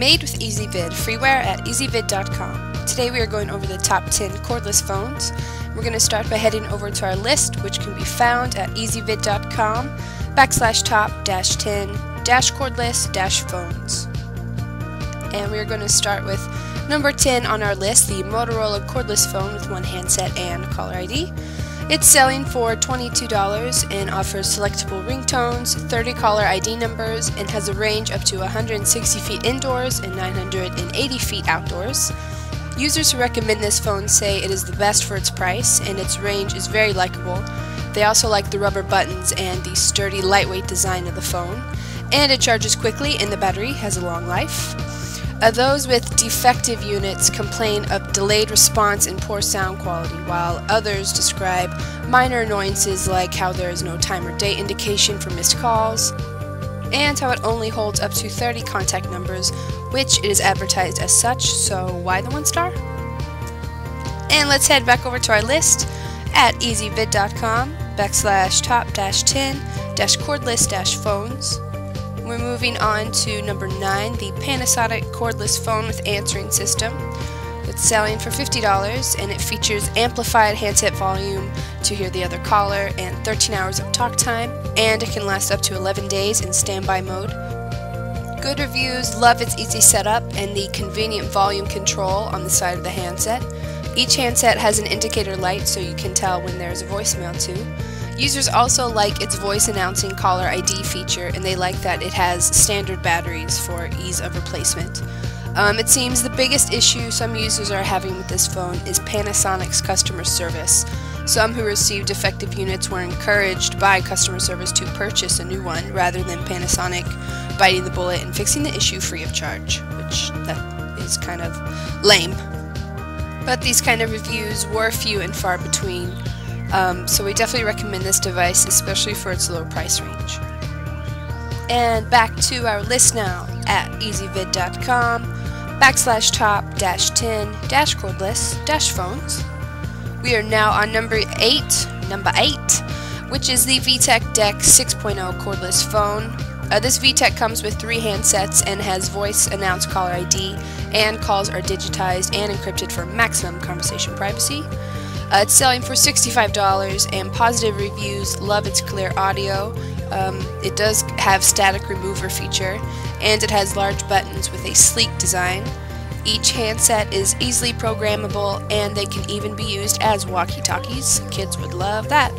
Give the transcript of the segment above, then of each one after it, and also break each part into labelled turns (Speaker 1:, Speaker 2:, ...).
Speaker 1: Made with EasyVid, freeware at easyvid.com. Today we are going over the top 10 cordless phones. We're going to start by heading over to our list, which can be found at easyvid.com/top-10-cordless-phones. And we're going to start with number 10 on our list, the Motorola cordless phone with one handset and caller ID. It's selling for $22 and offers selectable ringtones, 30 caller ID numbers, and has a range up to 160 feet indoors and 980 feet outdoors. Users who recommend this phone say it is the best for its price, and its range is very likable. They also like the rubber buttons and the sturdy, lightweight design of the phone, and it charges quickly and the battery has a long life. Those with defective units complain of delayed response and poor sound quality, while others describe minor annoyances like how there is no time or date indication for missed calls, and how it only holds up to 30 contact numbers, which it is advertised as such, so why the 1-star? And let's head back over to our list at easyvid.com/top-10-cordless-phones. We're moving on to number 9, the Panasonic cordless phone with answering system. It's selling for $50 and it features amplified handset volume to hear the other caller and 13 hours of talk time, and it can last up to 11 days in standby mode. Good reviews love its easy setup and the convenient volume control on the side of the handset. Each handset has an indicator light so you can tell when there's a voicemail too. Users also like its voice announcing caller ID feature, and they like that it has standard batteries for ease of replacement. It seems the biggest issue some users are having with this phone is Panasonic's customer service. Some who received defective units were encouraged by customer service to purchase a new one rather than Panasonic biting the bullet and fixing the issue free of charge, which that is kind of lame. But these kind of reviews were few and far between. So we definitely recommend this device, especially for its low price range. And back to our list now at easyvid.com/top-10-cordless-phones. We are now on number 8, which is the VTech Deck 6.0 cordless phone. This VTech comes with 3 handsets and has voice announced caller ID, and calls are digitized and encrypted for maximum conversation privacy. It's selling for $65 and positive reviews love its clear audio. It does have static remover feature, and it has large buttons with a sleek design. Each handset is easily programmable, and they can even be used as walkie-talkies. Kids would love that.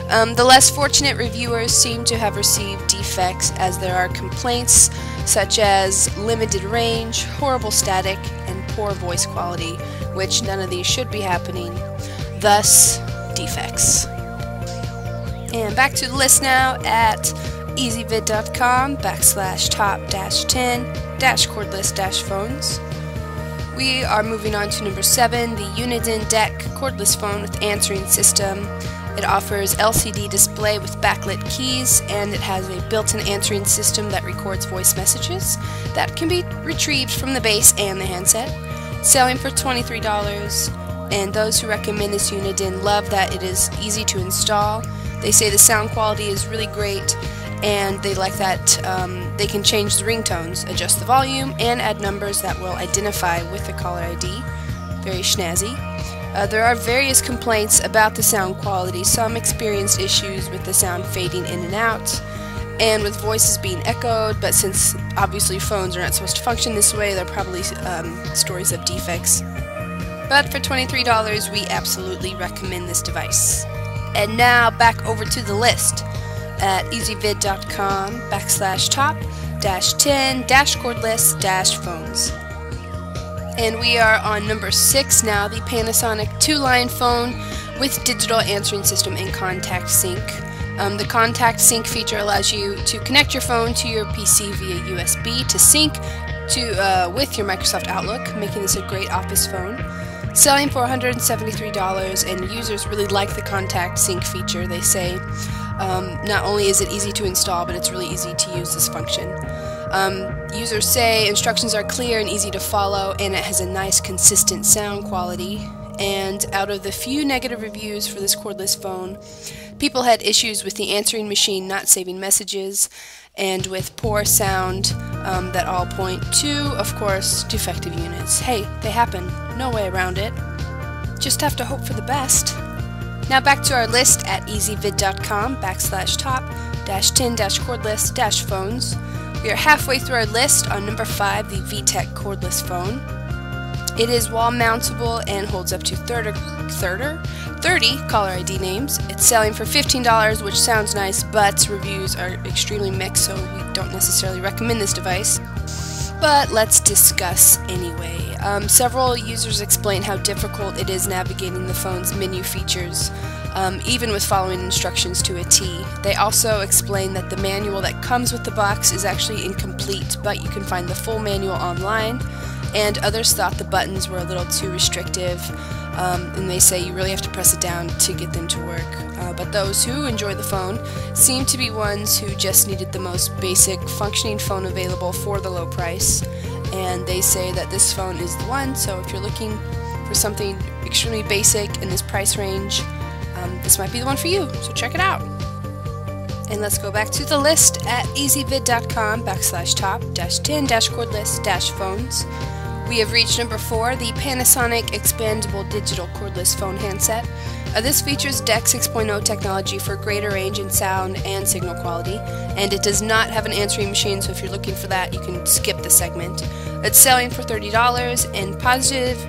Speaker 1: The less fortunate reviewers seem to have received defects, as there are complaints such as limited range, horrible static, and poor voice quality, which none of these should be happening. Thus, defects. And back to the list now at easyvid.com/top-10-cordless-phones. We are moving on to number 7, the Uniden Deck cordless phone with answering system. It offers LCD display with backlit keys, and it has a built-in answering system that records voice messages that can be retrieved from the base and the handset. Selling for $23. And those who recommend this Uniden love that it is easy to install. They say the sound quality is really great, and they like that they can change the ringtones, adjust the volume, and add numbers that will identify with the caller ID. Very snazzy. There are various complaints about the sound quality. Some experienced issues with the sound fading in and out, and with voices being echoed, but since obviously phones are not supposed to function this way, there are probably stories of defects. But for $23, we absolutely recommend this device. And now back over to the list at easyvid.com/top-10-cordless-phones. And we are on number 6 now, the Panasonic 2-line phone with digital answering system and contact sync. The contact sync feature allows you to connect your phone to your PC via USB to sync with your Microsoft Outlook, making this a great office phone. Selling for $173, and users really like the contact sync feature. They say not only is it easy to install, but it's really easy to use this function. Users say instructions are clear and easy to follow, and it has a nice consistent sound quality. And out of the few negative reviews for this cordless phone, people had issues with the answering machine not saving messages, and with poor sound that all point to, of course, defective units. Hey, they happen. No way around it. Just have to hope for the best. Now back to our list at easyvid.com/top-10-cordless-phones. We are halfway through our list on number 5, the VTech cordless phone. It is wall mountable and holds up to 30 caller ID names. It's selling for $15, which sounds nice, but reviews are extremely mixed, so we don't necessarily recommend this device. But let's discuss anyway. Several users explain how difficult it is navigating the phone's menu features, even with following instructions to a T. They also explain that the manual that comes with the box is actually incomplete, but you can find the full manual online, and others thought the buttons were a little too restrictive, and they say you really have to press it down to get them to work. But those who enjoy the phone seem to be ones who just needed the most basic functioning phone available for the low price, and they say that this phone is the one. So if you're looking for something extremely basic in this price range, this might be the one for you, so check it out. And let's go back to the list at easyvid.com/top-10-cordless-phones. We have reached number 4, the Panasonic Expandable Digital Cordless Phone Handset. This features DeX 6.0 technology for greater range in sound and signal quality, and it does not have an answering machine, so if you're looking for that, you can skip the segment. It's selling for $30, and positive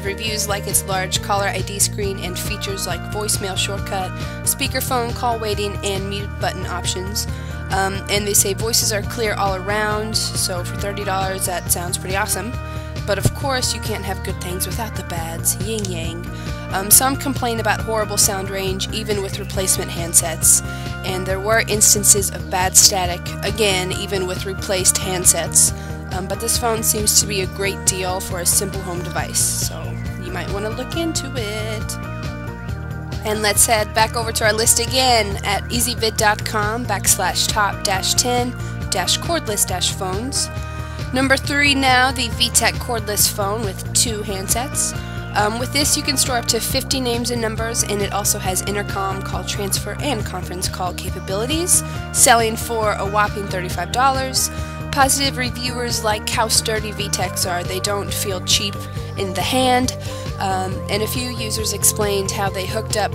Speaker 1: reviews like its large caller ID screen and features like voicemail shortcut, speakerphone call waiting, and mute button options. And they say voices are clear all around, so for $30 that sounds pretty awesome. But of course you can't have good things without the bads, yin yang. Some complain about horrible sound range even with replacement handsets, and there were instances of bad static, again even with replaced handsets. But this phone seems to be a great deal for a simple home device, so you might want to look into it. And let's head back over to our list again at easyvid.com/top-10-cordless-phones. Number 3 now, the VTech cordless phone with 2 handsets. With this you can store up to 50 names and numbers, and it also has intercom, call transfer, and conference call capabilities, selling for a whopping $35. Positive reviewers like how sturdy VTechs are. They don't feel cheap in the hand, and a few users explained how they hooked up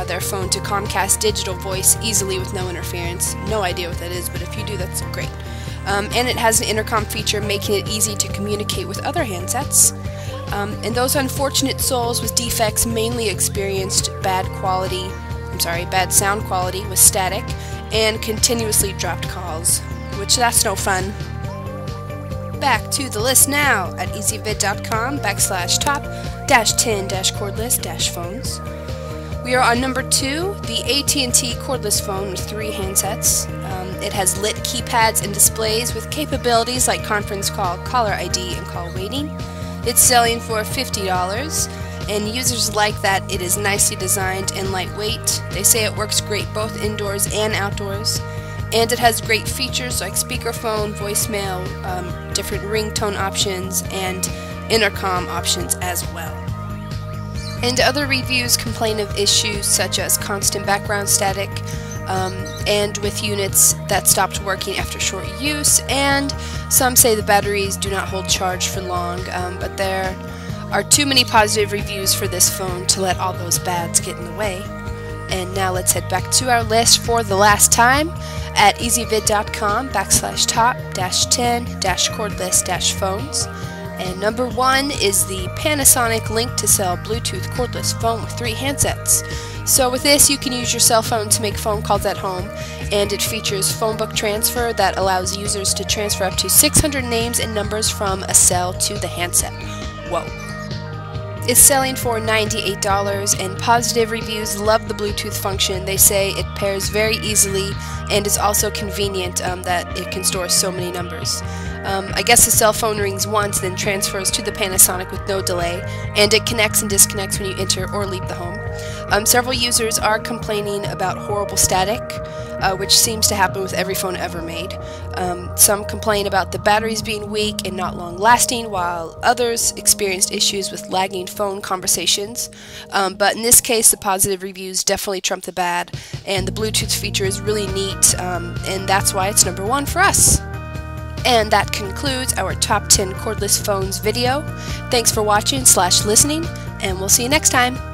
Speaker 1: their phone to Comcast digital voice easily with no interference. No idea what that is, but if you do, that's great. And it has an intercom feature making it easy to communicate with other handsets. And those unfortunate souls with defects mainly experienced bad sound quality with static and continuously dropped calls, which that's no fun. Back to the list now at easyvid.com/top-10-cordless-phones. We are on number 2, the AT&T cordless phone with 3 handsets. It has lit keypads and displays with capabilities like conference call, caller ID, and call waiting. It's selling for $50, and users like that it is nicely designed and lightweight. They say it works great both indoors and outdoors. And it has great features like speakerphone, voicemail, different ringtone options, and intercom options as well. And other reviews complain of issues such as constant background static, and with units that stopped working after short use, and some say the batteries do not hold charge for long, but there are too many positive reviews for this phone to let all those bads get in the way. And now let's head back to our list for the last time at easyvid.com/top-10-cordless-phones. And number 1 is the Panasonic Link to Cell Bluetooth cordless phone with 3 handsets. So with this you can use your cell phone to make phone calls at home, and it features phone book transfer that allows users to transfer up to 600 names and numbers from a cell to the handset. Whoa. It's selling for $98, and positive reviews love the Bluetooth function. They say it pairs very easily and is also convenient that it can store so many numbers. I guess the cell phone rings once, then transfers to the Panasonic with no delay, and it connects and disconnects when you enter or leave the home. Several users are complaining about horrible static, which seems to happen with every phone ever made. Some complain about the batteries being weak and not long lasting, while others experienced issues with lagging phone conversations. But in this case, the positive reviews definitely trump the bad, and the Bluetooth feature is really neat, and that's why it's number 1 for us. And that concludes our top 10 cordless phones video. Thanks for watching/listening, and we'll see you next time.